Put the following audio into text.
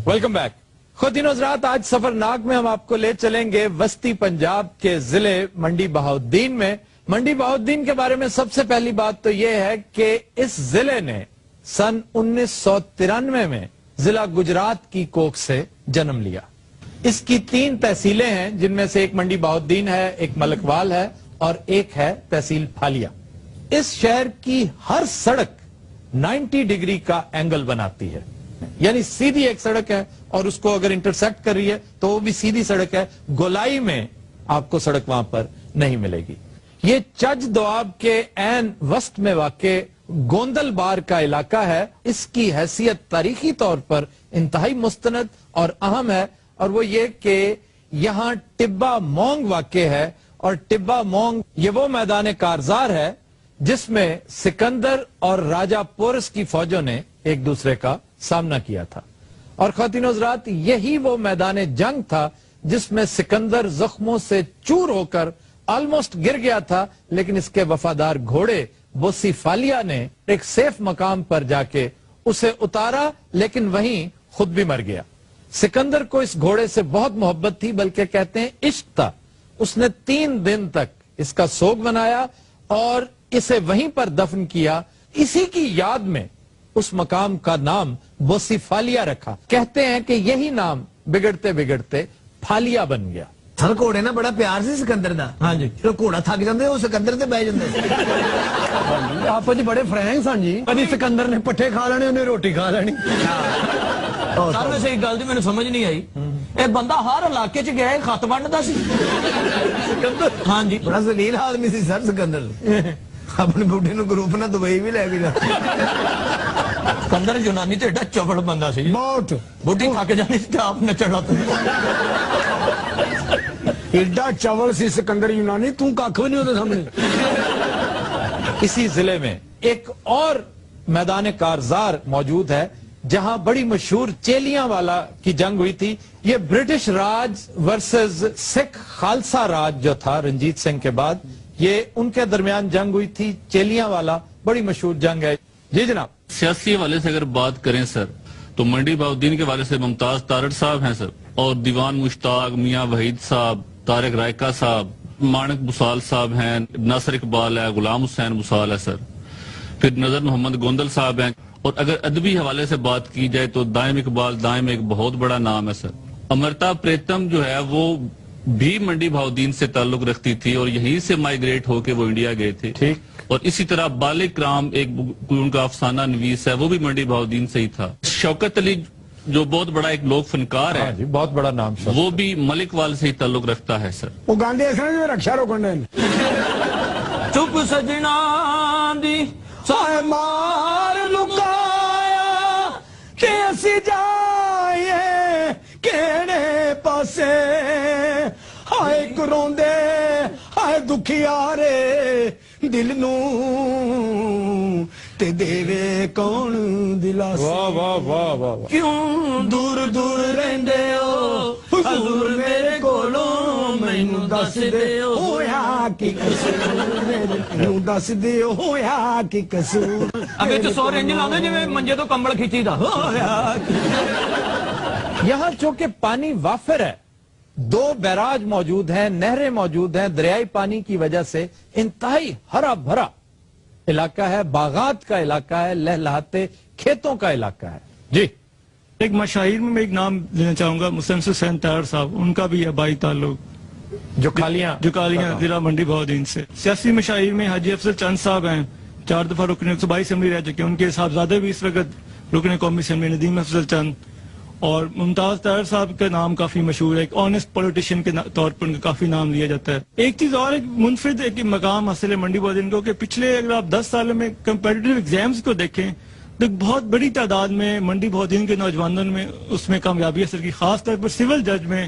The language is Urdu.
Welcome back. خواتین و حضرات، آج سفرناک میں ہم آپ کو لے چلیں گے وسطی پنجاب کے ضلع منڈی بہاؤالدین میں. منڈی بہاؤالدین کے بارے میں سب سے پہلی بات تو یہ ہے کہ اس ضلع نے سن 1993 میں ضلع گجرات کی کوکھ سے جنم لیا. اس کی 3 تحصیلیں ہیں، جن میں سے ایک منڈی بہاؤالدین ہے، ایک ملکوال ہے اور ایک ہے تحصیل پھالیا. اس شہر کی ہر سڑک 90 ڈگری کا اینگل بناتی ہے، یعنی سیدھی ایک سڑک ہے اور اس کو اگر انٹرسیکٹ کر رہی ہے تو وہ بھی سیدھی سڑک ہے، گولائی میں آپ کو سڑک وہاں پر نہیں ملے گی. یہ چج دواب کے عین وسط میں واقع گوندل بار کا علاقہ ہے. اس کی حیثیت تاریخی طور پر انتہائی مستند اور اہم ہے، اور وہ یہ کہ یہاں ٹبا مونگ واقع ہے، اور ٹبا مونگ یہ وہ میدان کارزار ہے جس میں سکندر اور راجہ پورس کی فوجوں نے ایک دوسرے کا سامنا کیا تھا. اور خواتین و حضرات، یہی وہ میدان جنگ تھا جس میں سکندر زخموں سے چور ہو کر آلموسٹ گر گیا تھا، لیکن اس کے وفادار گھوڑے بوسی فالیا نے ایک سیف مقام پر جا کے اسے اتارا، لیکن وہیں خود بھی مر گیا. سکندر کو اس گھوڑے سے بہت محبت تھی، بلکہ کہتے ہیں عشق تھا. اس نے 3 دن تک اس کا سوگ منایا اور اسے وہیں پر دفن کیا. اسی کی یاد میں اس مقام کا نام بوسی فالیا رکھا. کہتے ہیں کہ یہی نام بگڑتے بگڑتے پھالیا بن گیا. سر گھوڑے نا بڑا پیار سے سکندر دا. ہاں جی، جو گھوڑا تھک جاندے وہ سکندر تے بیٹھ جاندے. آپ جی بڑے فرینک سن جی. کبھی سکندر نے پٹھے کھا لینے، انہیں روٹی کھا لینی. سر ویسے ایک گل دی مینوں سمجھ نہیں آئی، اے بندہ ہر علاقے چ گیا خط ونڈدا سی. ہاں جی، بڑا ذلیل آدمی سی سر سکندر. اپنے بوٹے نو گروپ نہ دبئی بھی لے گیا. سکندر یونانی تے ایڈا چپڑ بندہ سی، بہت بوٹی کھا کے جانی تے آپ نچن لگ پے. ایڈا چاول سی سکندر یونانی، تو کھ بھی نہیں ہوتے سامنے. اسی ضلع میں ایک اور میدان کارزار موجود ہے جہاں بڑی مشہور چیلیاں والا کی جنگ ہوئی تھی. یہ برٹش راج ورسز سکھ خالصہ راج جو تھا رنجیت سنگھ کے بعد، یہ ان کے درمیان جنگ ہوئی تھی. چیلیاں والا بڑی مشہور جنگ ہے. جی جناب. سیاسی حوالے سے اگر بات کریں سر، تو منڈی بہاؤالدین کے حوالے سے ممتاز تارڑ صاحب ہیں سر، اور دیوان مشتاق، میاں وحید صاحب، طارق رائکہ صاحب، مانک بسال صاحب ہیں، ناصر اقبال ہے، غلام حسین بسال ہے سر، پھر نظر محمد گوندل صاحب ہیں. اور اگر ادبی حوالے سے بات کی جائے تو دائم اقبال، دائم ایک بہت بڑا نام ہے سر. امرتا پریتم جو ہے وہ بھی منڈی بہاؤالدین سے تعلق رکھتی تھی اور یہیں سے مائیگریٹ ہو کے وہ انڈیا گئے تھے. ٹھیک. اور اسی طرح بالک رام ایک ان کا افسانہ نویس ہے، وہ بھی منڈی بہاؤالدین سے ہی تھا. شوکت علی جو بہت بڑا ایک لوک فنکار ہے، جی بہت بڑا نام، وہ بھی ملک وال سے ہی تعلق رکھتا ہے سر. وہ گاندھی ایسا نہیں رکشا روکن چپ سجنا دی سائے مار لکایا کہ اسی جائیے کیڑے پاسے. ہائے کروندے ہائے دکھیارے دل نو تے دیوے کون دلاسے. واہ واہ واہ واہ. کیوں دور دور رہندے ہو حضور میرے کولوں مینوں دس دیو. ہویا کی قصور مینوں دس دیو، ہویا کی قصور. اگے تو سو رنج لاندے جویں منجے تو کمبل کھچی دا. یہاں چونکہ پانی وافر ہے، 2 بیراج موجود ہیں، نہریں موجود ہیں، دریائی پانی کی وجہ سے انتہائی ہرا بھرا علاقہ ہے، باغات کا علاقہ ہے، لہلہاتے کھیتوں کا علاقہ ہے. جی. ایک مشاہیر میں ایک نام لینا چاہوں گا، مستنصر حسین طاہر صاحب، ان کا بھی آبائی تعلق جو کالیاں ضلع منڈی بہاؤالدین سے. سیاسی مشاہیر میں حاجی افضل چند صاحب ہیں، 4 دفعہ رکن صوبائی اسمبلی رہ چکے. ان کے صاحبزادے بھی اس وقت رکن قومی اسمبلی ندیم افضل چند. اور ممتاز طاہر صاحب کا نام کافی مشہور ہے، ایک آنےسٹ پولیٹیشین کے طور پر ان کا کافی نام لیا جاتا ہے. ایک چیز اور، ایک منفرد ایک مقام حاصل ہے منڈی بہاؤالدین کو کہ پچھلے اگر آپ 10 سالوں میں کمپیٹیٹیو ایگزامز کو دیکھیں تو بہت بڑی تعداد میں منڈی بہاؤالدین کے نوجوانوں میں اس میں کامیابی حاصل کی. خاص طور پر سول جج میں